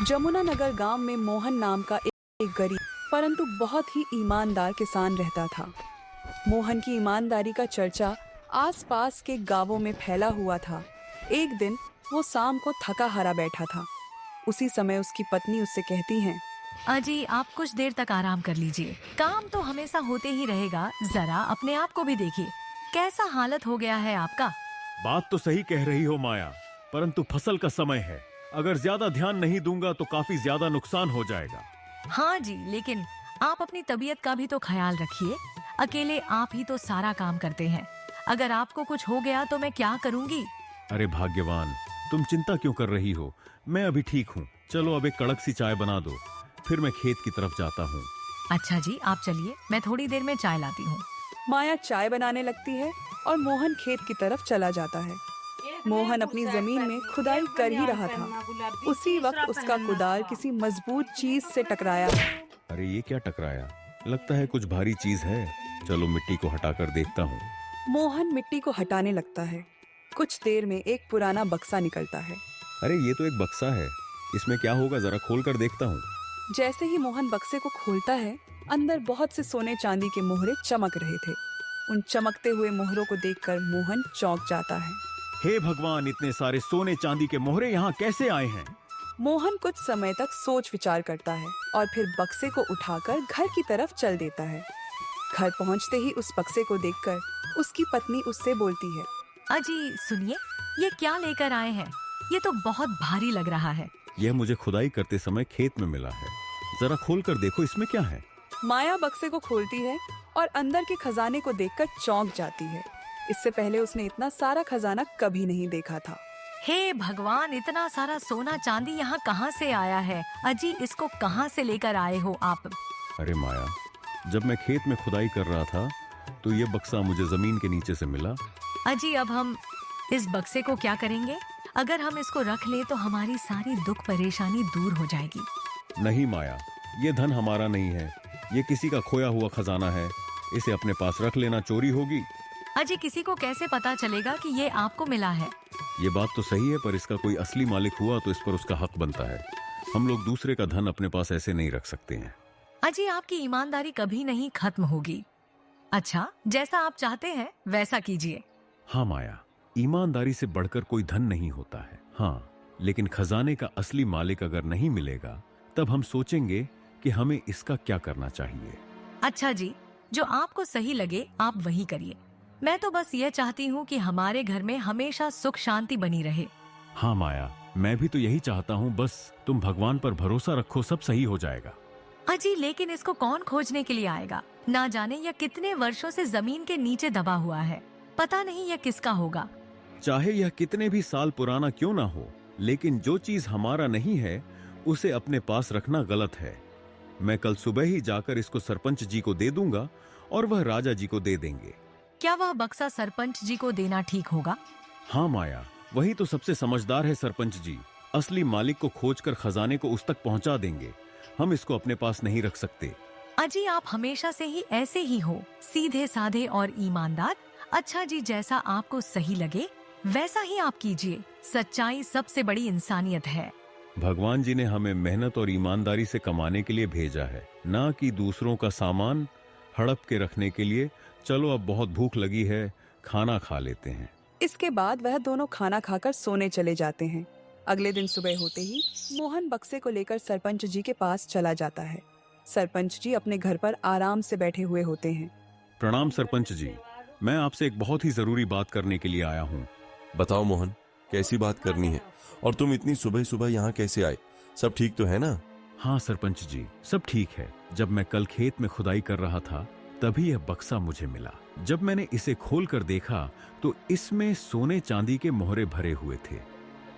जमुनानगर गांव में मोहन नाम का एक गरीब परंतु बहुत ही ईमानदार किसान रहता था। मोहन की ईमानदारी का चर्चा आसपास के गांवों में फैला हुआ था। एक दिन वो शाम को थका हारा बैठा था। उसी समय उसकी पत्नी उससे कहती है, अजी आप कुछ देर तक आराम कर लीजिए, काम तो हमेशा होते ही रहेगा, जरा अपने आप को भी देखिए, कैसा हालत हो गया है आपका। बात तो सही कह रही हो माया, परंतु फसल का समय है, अगर ज्यादा ध्यान नहीं दूंगा तो काफी ज्यादा नुकसान हो जाएगा। हाँ जी, लेकिन आप अपनी तबीयत का भी तो ख्याल रखिए, अकेले आप ही तो सारा काम करते हैं, अगर आपको कुछ हो गया तो मैं क्या करूँगी। अरे भाग्यवान, तुम चिंता क्यों कर रही हो, मैं अभी ठीक हूँ। चलो अब एक कड़क सी चाय बना दो, फिर मैं खेत की तरफ जाता हूँ। अच्छा जी, आप चलिए, मैं थोड़ी देर में चाय लाती हूँ। माया चाय बनाने लगती है और मोहन खेत की तरफ चला जाता है। मोहन अपनी जमीन में खुदाई कर ही रहा था। उसी वक्त उसका कुदाल किसी मजबूत चीज से टकराया। अरे ये क्या टकराया, लगता है कुछ भारी चीज है। चलो मिट्टी को हटाकर देखता हूँ। मोहन मिट्टी को हटाने लगता है। कुछ देर में एक पुराना बक्सा निकलता है। अरे ये तो एक बक्सा है, इसमें क्या होगा, जरा खोल कर देखता हूँ। जैसे ही मोहन बक्से को खोलता है, अंदर बहुत से सोने चांदी के मोहरे चमक रहे थे। उन चमकते हुए मोहरों को देखकर मोहन चौंक जाता है। हे भगवान, इतने सारे सोने चांदी के मोहरे यहाँ कैसे आए हैं? मोहन कुछ समय तक सोच विचार करता है और फिर बक्से को उठाकर घर की तरफ चल देता है। घर पहुँचते ही उस बक्से को देखकर उसकी पत्नी उससे बोलती है, अजी सुनिए, ये क्या लेकर आए हैं, ये तो बहुत भारी लग रहा है। यह मुझे खुदाई करते समय खेत में मिला है, जरा खोल कर देखो इसमें क्या है। माया बक्से को खोलती है और अंदर के खजाने को देखकर चौंक जाती है। इससे पहले उसने इतना सारा खजाना कभी नहीं देखा था। हे भगवान, इतना सारा सोना चांदी यहाँ कहाँ से आया है? अजी इसको कहाँ से लेकर आए हो आप? अरे माया, जब मैं खेत में खुदाई कर रहा था तो ये बक्सा मुझे जमीन के नीचे से मिला। अजी अब हम इस बक्से को क्या करेंगे? अगर हम इसको रख ले तो हमारी सारी दुख परेशानी दूर हो जाएगी। नहीं माया, ये धन हमारा नहीं है, ये किसी का खोया हुआ खजाना है, इसे अपने पास रख लेना चोरी होगी। अजी किसी को कैसे पता चलेगा कि ये आपको मिला है? ये बात तो सही है, पर इसका कोई असली मालिक हुआ तो इस पर उसका हक बनता है। हम लोग दूसरे का धन अपने पास ऐसे नहीं रख सकते हैं। अजी आपकी ईमानदारी कभी नहीं खत्म होगी। अच्छा, जैसा आप चाहते हैं वैसा कीजिए। हाँ माया, ईमानदारी से बढ़कर कोई धन नहीं होता है। हाँ, लेकिन खजाने का असली मालिक अगर नहीं मिलेगा तब हम सोचेंगे कि हमें इसका क्या करना चाहिए। अच्छा जी, जो आपको सही लगे आप वही करिए। मैं तो बस ये चाहती हूँ कि हमारे घर में हमेशा सुख शांति बनी रहे। हाँ माया, मैं भी तो यही चाहता हूँ, बस तुम भगवान पर भरोसा रखो, सब सही हो जाएगा। अजी लेकिन इसको कौन खोजने के लिए आएगा? ना जाने यह कितने वर्षों से जमीन के नीचे दबा हुआ है, पता नहीं यह किसका होगा। चाहे यह कितने भी साल पुराना क्यों ना हो, लेकिन जो चीज हमारा नहीं है उसे अपने पास रखना गलत है। मैं कल सुबह ही जाकर इसको सरपंच जी को दे दूंगा और वह राजा जी को दे देंगे। क्या वह बक्सा सरपंच जी को देना ठीक होगा? हाँ माया, वही तो सबसे समझदार है सरपंच जी। असली मालिक को खोजकर खजाने को उस तक पहुंचा देंगे, हम इसको अपने पास नहीं रख सकते। अजी आप हमेशा से ही ऐसे ही हो, सीधे साधे और ईमानदार। अच्छा जी, जैसा आपको सही लगे वैसा ही आप कीजिए, सच्चाई सबसे बड़ी इंसानियत है। भगवान जी ने हमें मेहनत और ईमानदारी से कमाने के लिए भेजा है, ना कि दूसरों का सामान हड़प के रखने के लिए। चलो अब बहुत भूख लगी है, खाना खा लेते हैं। इसके बाद वह दोनों खाना खाकर सोने चले जाते हैं। अगले दिन सुबह होते ही मोहन बक्से को लेकर सरपंच जी के पास चला जाता है। सरपंच जी अपने घर पर आराम से बैठे हुए होते हैं। प्रणाम सरपंच जी, मैं आपसे एक बहुत ही जरूरी बात करने के लिए आया हूँ। बताओ मोहन, कैसी बात करनी है? और तुम इतनी सुबह सुबह यहाँ कैसे आए? सब ठीक तो है ना? हाँ सरपंच जी, सब ठीक है। जब मैं कल खेत में खुदाई कर रहा था तभी यह बक्सा मुझे मिला। जब मैंने इसे खोल कर देखा तो इसमें सोने चांदी के मोहरे भरे हुए थे।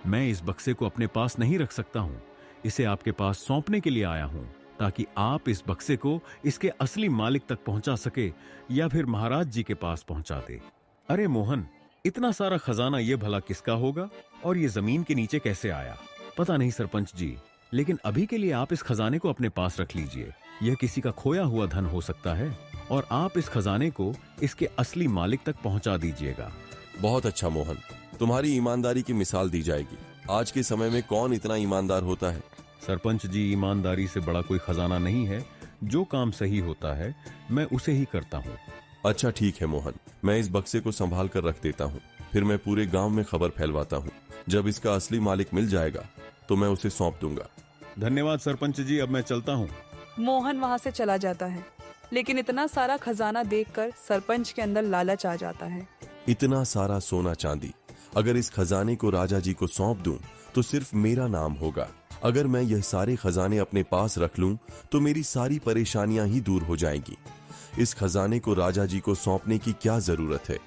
मैं इस बक्से को अपने पास नहीं रख सकता हूँ, इसे आपके पास सौंपने के लिए आया हूँ, ताकि आप इस बक्से को इसके असली मालिक तक पहुंचा सके या फिर महाराज जी के पास पहुंचा दे। अरे मोहन, इतना सारा खजाना ये भला किसका होगा और ये जमीन के नीचे कैसे आया? पता नहीं सरपंच जी, लेकिन अभी के लिए आप इस खजाने को अपने पास रख लीजिए। यह किसी का खोया हुआ धन हो सकता है और आप इस खजाने को इसके असली मालिक तक पहुंचा दीजिएगा। बहुत अच्छा मोहन, तुम्हारी ईमानदारी की मिसाल दी जाएगी। आज के समय में कौन इतना ईमानदार होता है? सरपंच जी, ईमानदारी से बड़ा कोई खजाना नहीं है। जो काम सही होता है मैं उसे ही करता हूँ। अच्छा ठीक है मोहन, मैं इस बक्से को संभाल कर रख देता हूँ। फिर मैं पूरे गांव में खबर फैलवाता हूँ। जब इसका असली मालिक मिल जाएगा तो मैं उसे सौंप दूंगा। धन्यवाद सरपंच जी, अब मैं चलता हूँ। मोहन वहां से चला जाता है, लेकिन इतना सारा खजाना देखकर सरपंच के अंदर लालच आ जाता है। इतना सारा सोना चांदी, अगर इस खजाने को राजा जी को सौंप दूं तो सिर्फ मेरा नाम होगा। अगर मैं यह सारे खजाने अपने पास रख लूं तो मेरी सारी परेशानियां ही दूर हो जाएंगी। इस खजाने को राजा जी को सौंपने की क्या जरूरत है?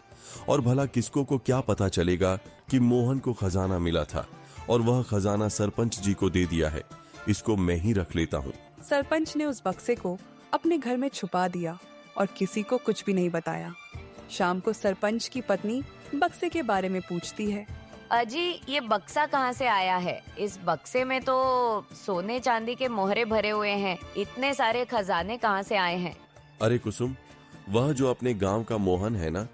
और भला किसको को क्या पता चलेगा कि मोहन को खजाना मिला था और वह खजाना सरपंच जी को दे दिया है। इसको मैं ही रख लेता हूँ। सरपंच ने उस बक्से को अपने घर में छुपा दिया और किसी को कुछ भी नहीं बताया। शाम को सरपंच की पत्नी बक्से के बारे में पूछती है। अजी, ये बक्सा कहाँ से आया है? इस बक्से में तो सोने चांदी के मोहरे भरे हुए हैं। इतने सारे खजाने कहाँ से आए हैं? अरे कुसुम, वह जो अपने गांव का मोहन है ना,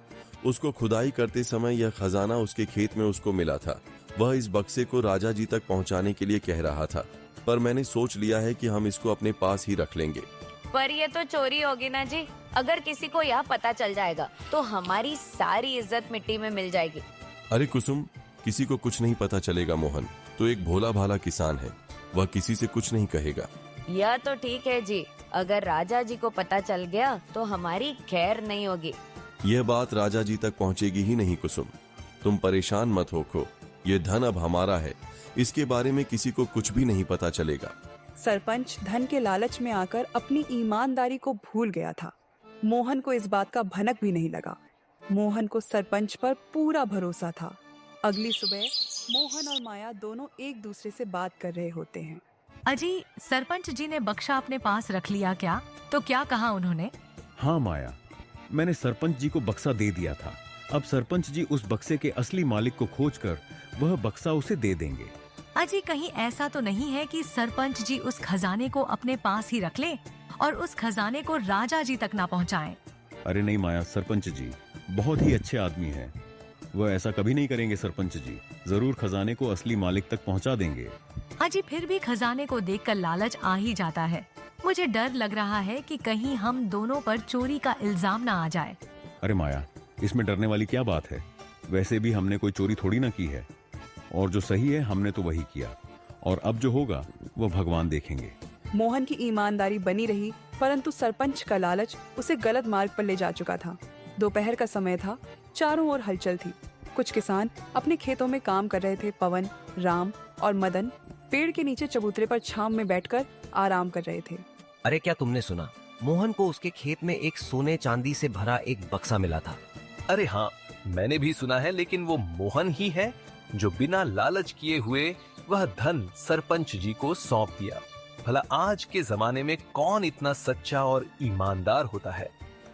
उसको खुदाई करते समय यह खजाना उसके खेत में उसको मिला था। वह इस बक्से को राजा जी तक पहुंचाने के लिए कह रहा था, पर मैंने सोच लिया है कि हम इसको अपने पास ही रख लेंगे। पर ये तो चोरी होगी ना जी। अगर किसी को यह पता चल जाएगा तो हमारी सारी इज्जत मिट्टी में मिल जाएगी। अरे कुसुम, किसी को कुछ नहीं पता चलेगा। मोहन तो एक भोला भाला किसान है, वह किसी से कुछ नहीं कहेगा। यह तो ठीक है जी, अगर राजा जी को पता चल गया तो हमारी खैर नहीं होगी। यह बात राजा जी तक पहुंचेगी ही नहीं कुसुम, तुम परेशान मत होखो। ये धन अब हमारा है, इसके बारे में किसी को कुछ भी नहीं पता चलेगा। सरपंच धन के लालच में आकर अपनी ईमानदारी को भूल गया था। मोहन को इस बात का भनक भी नहीं लगा। मोहन को सरपंच पर पूरा भरोसा था। अगली सुबह मोहन और माया दोनों एक दूसरे से बात कर रहे होते हैं। अजी, सरपंच जी ने बक्सा अपने पास रख लिया क्या? तो क्या कहा उन्होंने? हाँ माया, मैंने सरपंच जी को बक्सा दे दिया था। अब सरपंच जी उस बक्से के असली मालिक को खोजकर वह बक्सा उसे दे देंगे। अजी, कहीं ऐसा तो नहीं है कि सरपंच जी उस खजाने को अपने पास ही रख ले और उस खजाने को राजा जी तक ना पहुंचाएं? अरे नहीं माया, सरपंच जी बहुत ही अच्छे आदमी हैं। वह ऐसा कभी नहीं करेंगे। सरपंच जी जरूर खजाने को असली मालिक तक पहुंचा देंगे। अजी, फिर भी खजाने को देखकर लालच आ ही जाता है। मुझे डर लग रहा है कि कहीं हम दोनों पर चोरी का इल्जाम ना आ जाए। अरे माया, इसमें डरने वाली क्या बात है? वैसे भी हमने कोई चोरी थोड़ी ना की है, और जो सही है हमने तो वही किया, और अब जो होगा वो भगवान देखेंगे। मोहन की ईमानदारी बनी रही, परंतु सरपंच का लालच उसे गलत मार्ग पर ले जा चुका था। दोपहर का समय था, चारों ओर हलचल थी। कुछ किसान अपने खेतों में काम कर रहे थे। पवन, राम और मदन पेड़ के नीचे चबूतरे पर छांव में बैठकर आराम कर रहे थे। अरे क्या तुमने सुना? मोहन को उसके खेत में एक सोने चांदी से भरा एक बक्सा मिला था। अरे हाँ, मैंने भी सुना है, लेकिन वो मोहन ही है जो बिना लालच किए हुए वह धन सरपंच जी को सौंप दिया। भला आज के जमाने में कौन इतना सच्चा और ईमानदार होता है?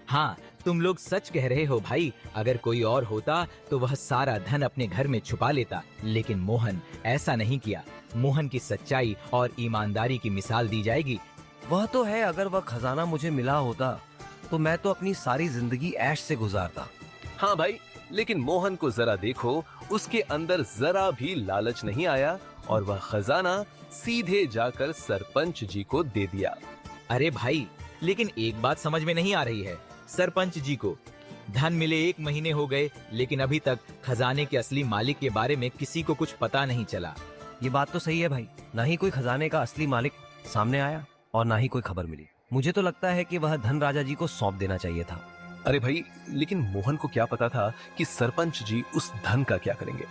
हाँ, तुम लोग सच कह रहे हो भाई। अगर कोई और होता तो वह सारा धन अपने घर में छुपा लेता, लेकिन मोहन ऐसा नहीं किया। मोहन की सच्चाई और ईमानदारी की मिसाल दी जाएगी। वह तो है, अगर वह खजाना मुझे मिला होता तो मैं तो अपनी सारी जिंदगी ऐश से गुजारता। हाँ भाई, लेकिन मोहन को जरा देखो, उसके अंदर जरा भी लालच नहीं आया और वह खजाना सीधे जाकर सरपंच जी को दे दिया। अरे भाई, लेकिन एक बात समझ में नहीं आ रही है। सरपंच जी को धन मिले 1 महीने हो गए, लेकिन अभी तक खजाने के असली मालिक के बारे में किसी को कुछ पता नहीं चला। ये बात तो सही है भाई, ना ही कोई खजाने का असली मालिक सामने आया और ना ही कोई खबर मिली। मुझे तो लगता है कि वह धन राजा जी को सौंप देना चाहिए था। अरे भाई, लेकिन मोहन को क्या पता था कि सरपंच जी उस धन का क्या करेंगे?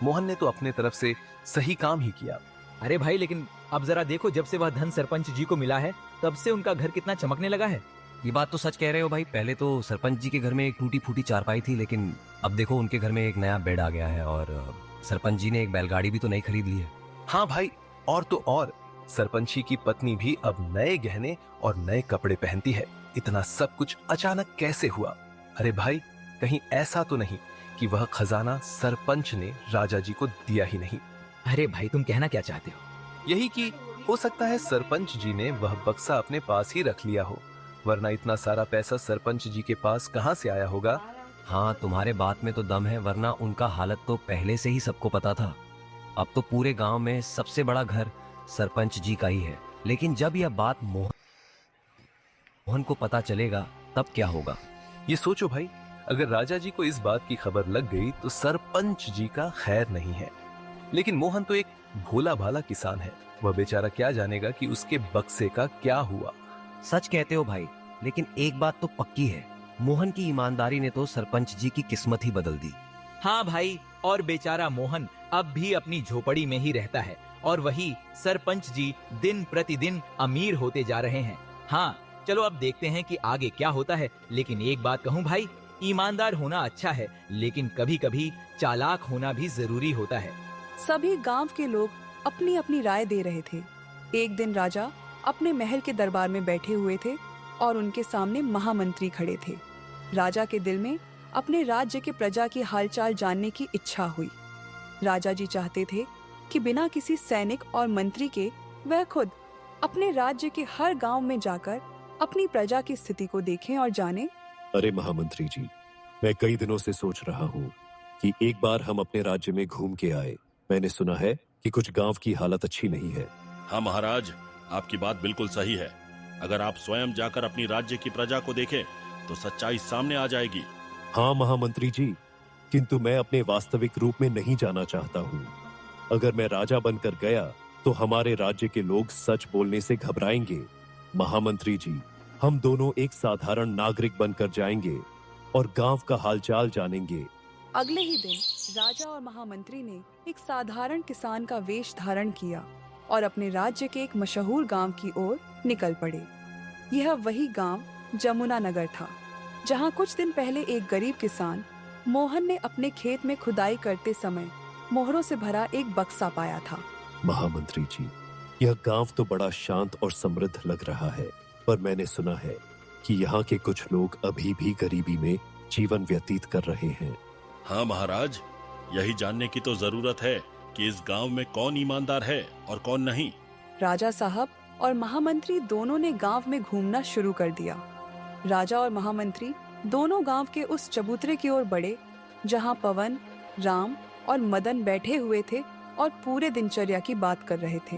मोहन ने तो अपने तरफ से सही काम ही किया। अरे भाई, लेकिन अब जरा देखो, जब से वह धन सरपंच जी को मिला है तब से उनका घर कितना चमकने लगा है। ये बात तो सच कह रहे हो भाई। पहले तो सरपंच जी के घर में एक टूटी फूटी चारपाई थी, लेकिन अब देखो उनके घर में एक नया बेड आ गया है और सरपंच जी ने एक बैलगाड़ी भी तो नई खरीद ली है। हाँ भाई, और तो और सरपंची की पत्नी भी अब नए गहने और नए कपड़े पहनती है। इतना सब कुछ अचानक कैसे हुआ? अरे भाई, कहीं ऐसा तो नहीं कि वह खजाना सरपंच ने राजा जी को दिया ही नहीं? अरे भाई, तुम कहना क्या चाहते हो? यही कि हो सकता है सरपंच जी ने वह बक्सा अपने पास ही रख लिया हो, वरना इतना सारा पैसा सरपंच जी के पास कहां से आया होगा? हाँ, तुम्हारे बात में तो दम है, वरना उनका हालत तो पहले से ही सबको पता था। अब तो पूरे गांव में सबसे बड़ा घर सरपंच जी का ही है। लेकिन जब यह बात मोहन को पता चलेगा तब क्या होगा? ये सोचो भाई, अगर राजा जी को इस बात की खबर लग गई तो सरपंच जी का खैर नहीं है। लेकिन मोहन तो एक भोला भाला किसान है, वह बेचारा क्या जानेगा कि उसके बक्से का क्या हुआ। सच कहते हो भाई, लेकिन एक बात तो पक्की है, मोहन की ईमानदारी ने तो सरपंच जी की किस्मत ही बदल दी। हाँ भाई, और बेचारा मोहन अब भी अपनी झोपड़ी में ही रहता है और वही सरपंच जी दिन प्रतिदिन अमीर होते जा रहे हैं। हाँ, चलो अब देखते हैं कि आगे क्या होता है। लेकिन एक बात कहूँ भाई, ईमानदार होना अच्छा है, लेकिन कभी कभी चालाक होना भी जरूरी होता है। सभी गांव के लोग अपनी अपनी राय दे रहे थे। एक दिन राजा अपने महल के दरबार में बैठे हुए थे और उनके सामने महामंत्री खड़े थे। राजा के दिल में अपने राज्य के प्रजा की हालचाल जानने की इच्छा हुई। राजा जी चाहते थे कि बिना किसी सैनिक और मंत्री के वह खुद अपने राज्य के हर गांव में जाकर अपनी प्रजा की स्थिति को देखें और जानें। अरे महामंत्री जी, मैं कई दिनों से सोच रहा हूँ कि एक बार हम अपने राज्य में घूम के आए। मैंने सुना है कि कुछ गांव की हालत अच्छी नहीं है। हाँ महाराज, आपकी बात बिल्कुल सही है। अगर आप स्वयं जाकर अपनी राज्य की प्रजा को देखें तो सच्चाई सामने आ जाएगी। हाँ महामंत्री जी, किंतु मैं अपने वास्तविक रूप में नहीं जाना चाहता हूँ। अगर मैं राजा बनकर गया तो हमारे राज्य के लोग सच बोलने से घबराएंगे। महामंत्री जी, हम दोनों एक साधारण नागरिक बनकर जाएंगे और गांव का हालचाल जानेंगे। अगले ही दिन राजा और महामंत्री ने एक साधारण किसान का वेश धारण किया और अपने राज्य के एक मशहूर गांव की ओर निकल पड़े। यह वही गांव जमुना नगर था, जहां कुछ दिन पहले एक गरीब किसान मोहन ने अपने खेत में खुदाई करते समय मोहरों से भरा एक बक्सा पाया था। महामंत्री जी, यह गांव तो बड़ा शांत और समृद्ध लग रहा है, पर मैंने सुना है कि यहाँ के कुछ लोग अभी भी गरीबी में जीवन व्यतीत कर रहे हैं। हाँ महाराज, यही जानने की तो जरूरत है कि इस गांव में कौन ईमानदार है और कौन नहीं। राजा साहब और महामंत्री दोनों ने गांव में घूमना शुरू कर दिया। राजा और महामंत्री दोनों गांव के उस चबूतरे की ओर बढ़े जहां पवन, राम और मदन बैठे हुए थे और पूरे दिनचर्या की बात कर रहे थे।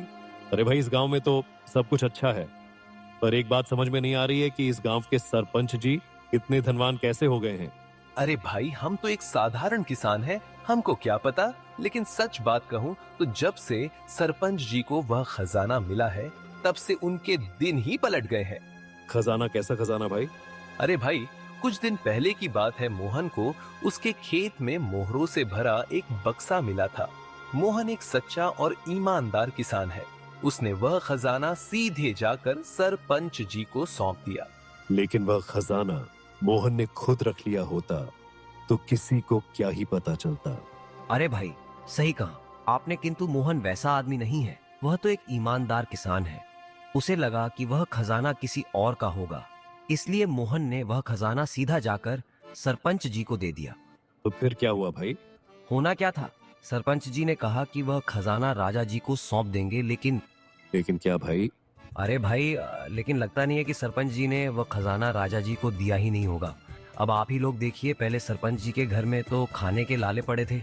अरे भाई, इस गांव में तो सब कुछ अच्छा है, पर एक बात समझ में नहीं आ रही है कि इस गांव के सरपंच जी इतने धनवान कैसे हो गए हैं। अरे भाई, हम तो एक साधारण किसान हैं, हमको क्या पता। लेकिन सच बात कहूँ तो जब से सरपंच जी को वह खजाना मिला है तब से उनके दिन ही पलट गए हैं। खजाना? कैसा खजाना भाई? अरे भाई, कुछ दिन पहले की बात है, मोहन को उसके खेत में मोहरों से भरा एक बक्सा मिला था। मोहन एक सच्चा और ईमानदार किसान है। उसने वह खजाना सीधे जाकर सरपंच जी को सौंप दिया। लेकिन वह खजाना मोहन ने खुद रख लिया होता तो किसी को क्या ही पता चलता। अरे भाई, सही कहा आपने, किंतु मोहन वैसा आदमी नहीं है। वह तो एक ईमानदार किसान है। उसे लगा कि वह खजाना किसी और का होगा, इसलिए मोहन ने वह खजाना सीधा जाकर सरपंच जी को दे दिया। तो फिर क्या हुआ भाई? होना क्या था, सरपंच जी ने कहा कि वह खजाना राजा जी को सौंप देंगे। लेकिन क्या भाई? अरे भाई, लेकिन लगता नहीं है कि सरपंच जी ने वह खजाना राजा जी को दिया ही नहीं होगा। अब आप ही लोग देखिए, पहले सरपंच जी के घर में तो खाने के लाले पड़े थे,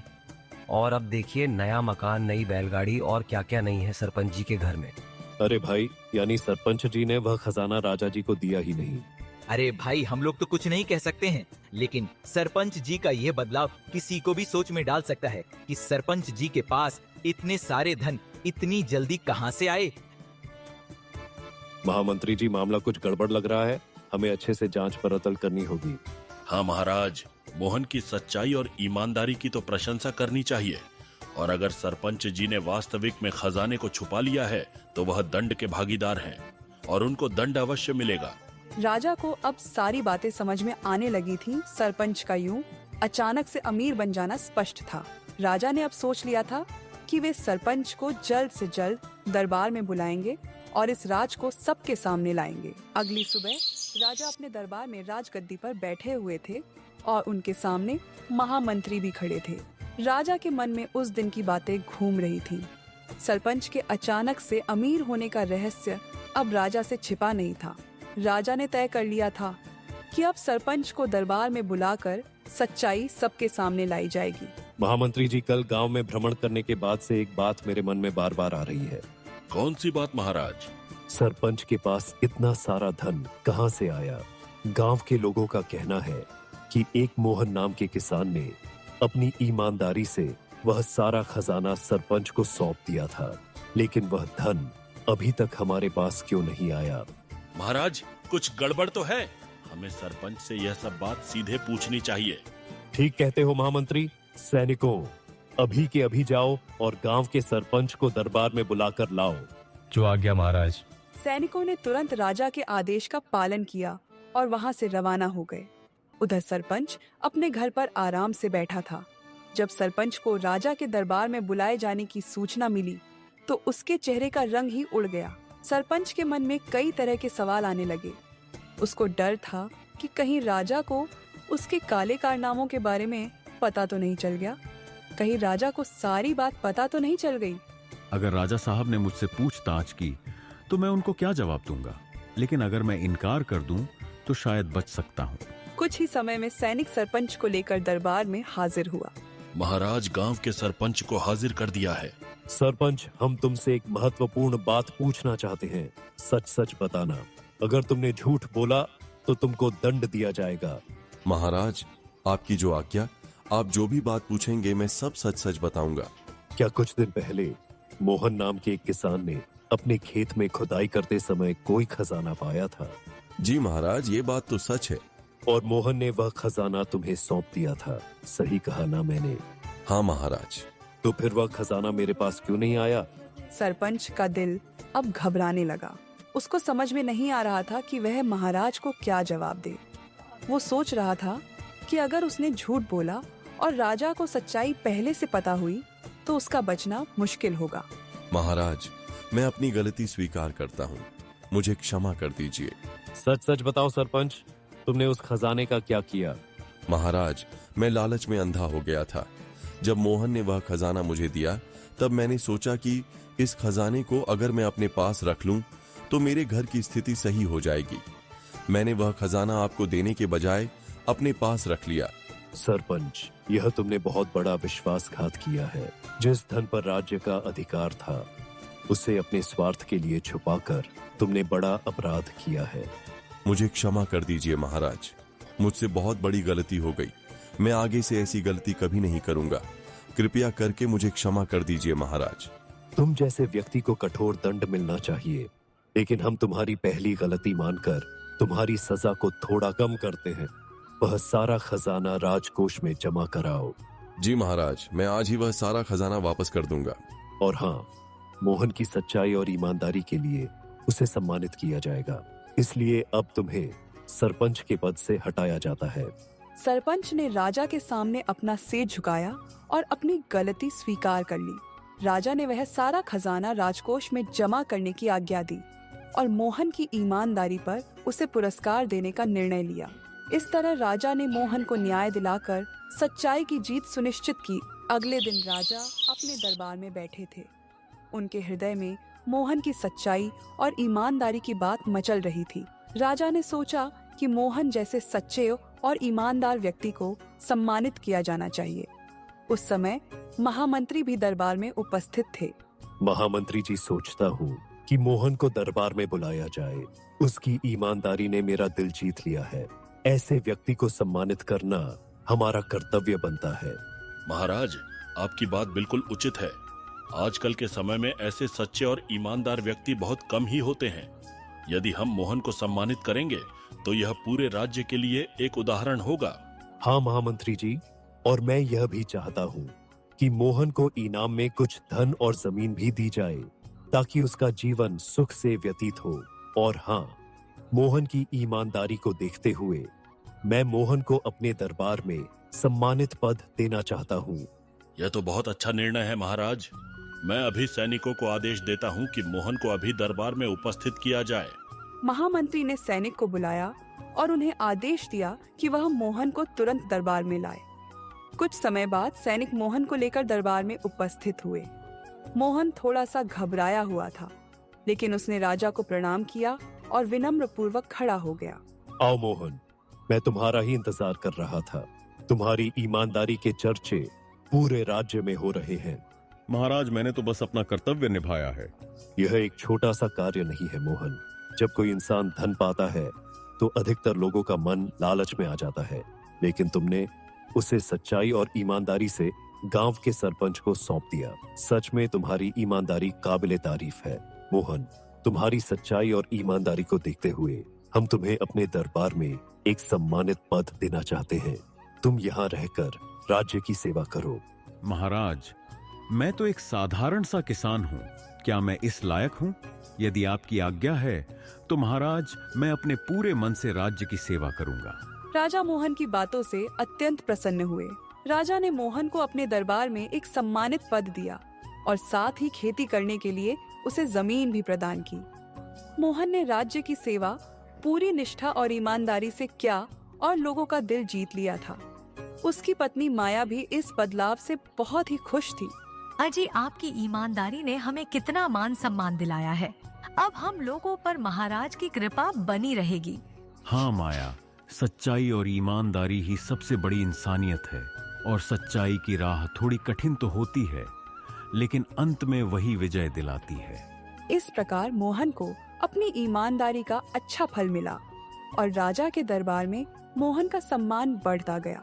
और अब देखिए नया मकान, नई बैलगाड़ी और क्या क्या नहीं है सरपंच जी के घर में। अरे भाई, यानी सरपंच जी ने वह खजाना राजा जी को दिया ही नहीं। अरे भाई, हम लोग तो कुछ नहीं कह सकते हैं, लेकिन सरपंच जी का यह बदलाव किसी को भी सोच में डाल सकता है कि सरपंच जी के पास इतने सारे धन इतनी जल्दी कहां से आए। महामंत्री जी, मामला कुछ गड़बड़ लग रहा है, हमें अच्छे से जांच पड़ताल करनी होगी। हाँ महाराज, मोहन की सच्चाई और ईमानदारी की तो प्रशंसा करनी चाहिए, और अगर सरपंच जी ने वास्तविक में खजाने को छुपा लिया है तो वह दंड के भागीदार हैं और उनको दंड अवश्य मिलेगा। राजा को अब सारी बातें समझ में आने लगी थी। सरपंच का यूं अचानक से अमीर बन जाना स्पष्ट था। राजा ने अब सोच लिया था कि वे सरपंच को जल्द से जल्द दरबार में बुलाएंगे और इस राज को सबके सामने लाएंगे। अगली सुबह राजा अपने दरबार में राजगद्दी पर बैठे हुए थे और उनके सामने महामंत्री भी खड़े थे। राजा के मन में उस दिन की बातें घूम रही थीं। सरपंच के अचानक से अमीर होने का रहस्य अब राजा से छिपा नहीं था। राजा ने तय कर लिया था कि अब सरपंच को दरबार में बुलाकर सच्चाई सबके सामने लाई जाएगी। महामंत्री जी, कल गांव में भ्रमण करने के बाद से एक बात मेरे मन में बार बार आ रही है। कौन सी बात महाराज? सरपंच के पास इतना सारा धन कहां से आया? गांव के लोगों का कहना है कि एक मोहन नाम के किसान ने अपनी ईमानदारी से वह सारा खजाना सरपंच को सौंप दिया था, लेकिन वह धन अभी तक हमारे पास क्यों नहीं आया? महाराज, कुछ गड़बड़ तो है। हमें सरपंच से यह सब बात सीधे पूछनी चाहिए। ठीक कहते हो महामंत्री। सैनिकों, अभी के अभी जाओ और गांव के सरपंच को दरबार में बुलाकर लाओ। जो आज्ञा महाराज। सैनिकों ने तुरंत राजा के आदेश का पालन किया और वहां से रवाना हो गए। उधर सरपंच अपने घर पर आराम से बैठा था। जब सरपंच को राजा के दरबार में बुलाए जाने की सूचना मिली तो उसके चेहरे का रंग ही उड़ गया। सरपंच के मन में कई तरह के सवाल आने लगे। उसको डर था कि कहीं राजा को उसके काले कारनामों के बारे में पता तो नहीं चल गया, कहीं राजा को सारी बात पता तो नहीं चल गई। अगर राजा साहब ने मुझसे पूछताछ की तो मैं उनको क्या जवाब दूंगा, लेकिन अगर मैं इनकार कर दूं तो शायद बच सकता हूं। कुछ ही समय में सैनिक सरपंच को लेकर दरबार में हाजिर हुआ। महाराज, गांव के सरपंच को हाजिर कर दिया है। सरपंच, हम तुमसे एक महत्वपूर्ण बात पूछना चाहते हैं। सच सच बताना। अगर तुमने झूठ बोला तो तुमको दंड दिया जाएगा। महाराज, आपकी जो आज्ञा। आप जो भी बात पूछेंगे मैं सब सच सच बताऊंगा। क्या कुछ दिन पहले मोहन नाम के एक किसान ने अपने खेत में खुदाई करते समय कोई खजाना पाया था? जी महाराज, ये बात तो सच है। और मोहन ने वह खजाना तुम्हें सौंप दिया था, सही कहा ना मैंने? हाँ महाराज। तो फिर वह खजाना मेरे पास क्यों नहीं आया? सरपंच का दिल अब घबराने लगा। उसको समझ में नहीं आ रहा था कि वह महाराज को क्या जवाब दे। वो सोच रहा था कि अगर उसने झूठ बोला और राजा को सच्चाई पहले से पता हुई तो उसका बचना मुश्किल होगा। महाराज, मैं अपनी गलती स्वीकार करता हूँ, मुझे क्षमा कर दीजिए। सच सच बताओ सरपंच, तुमने उस खजाने का क्या किया? महाराज, मैं लालच में अंधा हो गया था। जब मोहन ने वह खजाना मुझे दिया तब मैंने सोचा कि इस खजाने को अगर मैं अपने पास रख लूं तो मेरे घर की स्थिति सही हो जाएगी। मैंने वह खजाना आपको देने के बजाय अपने पास रख लिया। सरपंच, यह तुमने बहुत बड़ा विश्वासघात किया है। जिस धन पर राज्य का अधिकार था उसे अपने स्वार्थ के लिए छुपाकर तुमने बड़ा अपराध किया है। मुझे क्षमा कर दीजिए महाराज, मुझसे बहुत बड़ी गलती हो गई। मैं आगे से ऐसी गलती कभी नहीं करूंगा। कृपया करके मुझे क्षमा कर दीजिए महाराज। तुम जैसे व्यक्ति को कठोर दंड मिलना चाहिए, लेकिन हम तुम्हारी पहली गलती मानकर तुम्हारी सजा को थोड़ा कम करते हैं। वह सारा खजाना राजकोष में जमा कराओ। जी महाराज, मैं आज ही वह सारा खजाना वापस कर दूंगा। और हाँ, मोहन की सच्चाई और ईमानदारी के लिए उसे सम्मानित किया जाएगा। इसलिए अब तुम्हें सरपंच के पद से हटाया जाता है। सरपंच ने राजा के सामने अपना सिर झुकाया और अपनी गलती स्वीकार कर ली। राजा ने वह सारा खजाना राजकोष में जमा करने की आज्ञा दी और मोहन की ईमानदारी पर उसे पुरस्कार देने का निर्णय लिया। इस तरह राजा ने मोहन को न्याय दिलाकर सच्चाई की जीत सुनिश्चित की। अगले दिन राजा अपने दरबार में बैठे थे। उनके हृदय में मोहन की सच्चाई और ईमानदारी की बात मचल रही थी। राजा ने सोचा कि मोहन जैसे सच्चे और ईमानदार व्यक्ति को सम्मानित किया जाना चाहिए। उस समय महामंत्री भी दरबार में उपस्थित थे। महामंत्री जी, सोचता हूँ कि मोहन को दरबार में बुलाया जाए। उसकी ईमानदारी ने मेरा दिल जीत लिया है। ऐसे व्यक्ति को सम्मानित करना हमारा कर्तव्य बनता है। महाराज, आपकी बात बिल्कुल उचित है। आजकल के समय में ऐसे सच्चे और ईमानदार व्यक्ति बहुत कम ही होते हैं। यदि हम मोहन को सम्मानित करेंगे तो यह पूरे राज्य के लिए एक उदाहरण होगा। हाँ महामंत्री जी, और मैं यह भी चाहता हूँ कि मोहन को इनाम में कुछ धन और जमीन भी दी जाए ताकि उसका जीवन सुख से व्यतीत हो। और हाँ, मोहन की ईमानदारी को देखते हुए मैं मोहन को अपने दरबार में सम्मानित पद देना चाहता हूँ। यह तो बहुत अच्छा निर्णय है महाराज। मैं अभी सैनिकों को आदेश देता हूँ कि मोहन को अभी दरबार में उपस्थित किया जाए। महामंत्री ने सैनिक को बुलाया और उन्हें आदेश दिया कि वह मोहन को तुरंत दरबार में लाए। कुछ समय बाद सैनिक मोहन को लेकर दरबार में उपस्थित हुए। मोहन थोड़ा सा घबराया हुआ था, लेकिन उसने राजा को प्रणाम किया और विनम्र पूर्वक खड़ा हो गया। आओ मोहन, मैं तुम्हारा ही इंतजार कर रहा था। तुम्हारी ईमानदारी के चर्चे पूरे राज्य में हो रहे हैं। महाराज, मैंने तो बस अपना कर्तव्य निभाया है। यह एक छोटा सा कार्य नहीं है मोहन। जब कोई इंसान धन पाता है तो अधिकतर लोगों का मन लालच में आ जाता है, लेकिन तुमने उसे सच्चाई और ईमानदारी से गांव के सरपंच को सौंप दिया। सच में तुम्हारी ईमानदारी काबिले तारीफ है मोहन। तुम्हारी सच्चाई और ईमानदारी को देखते हुए हम तुम्हें अपने दरबार में एक सम्मानित पद देना चाहते हैं। तुम यहाँ रहकर राज्य की सेवा करो। महाराज, मैं तो एक साधारण सा किसान हूँ। क्या मैं इस लायक हूँ? यदि आपकी आज्ञा है तो महाराज, मैं अपने पूरे मन से राज्य की सेवा करूंगा। राजा मोहन की बातों से अत्यंत प्रसन्न हुए। राजा ने मोहन को अपने दरबार में एक सम्मानित पद दिया और साथ ही खेती करने के लिए उसे जमीन भी प्रदान की। मोहन ने राज्य की सेवा पूरी निष्ठा और ईमानदारी से किया और लोगों का दिल जीत लिया था। उसकी पत्नी माया भी इस बदलाव से बहुत ही खुश थी। अजी, आपकी ईमानदारी ने हमें कितना मान सम्मान दिलाया है। अब हम लोगों पर महाराज की कृपा बनी रहेगी। हाँ माया, सच्चाई और ईमानदारी ही सबसे बड़ी इंसानियत है। और सच्चाई की राह थोड़ी कठिन तो होती है, लेकिन अंत में वही विजय दिलाती है। इस प्रकार मोहन को अपनी ईमानदारी का अच्छा फल मिला और राजा के दरबार में मोहन का सम्मान बढ़ता गया।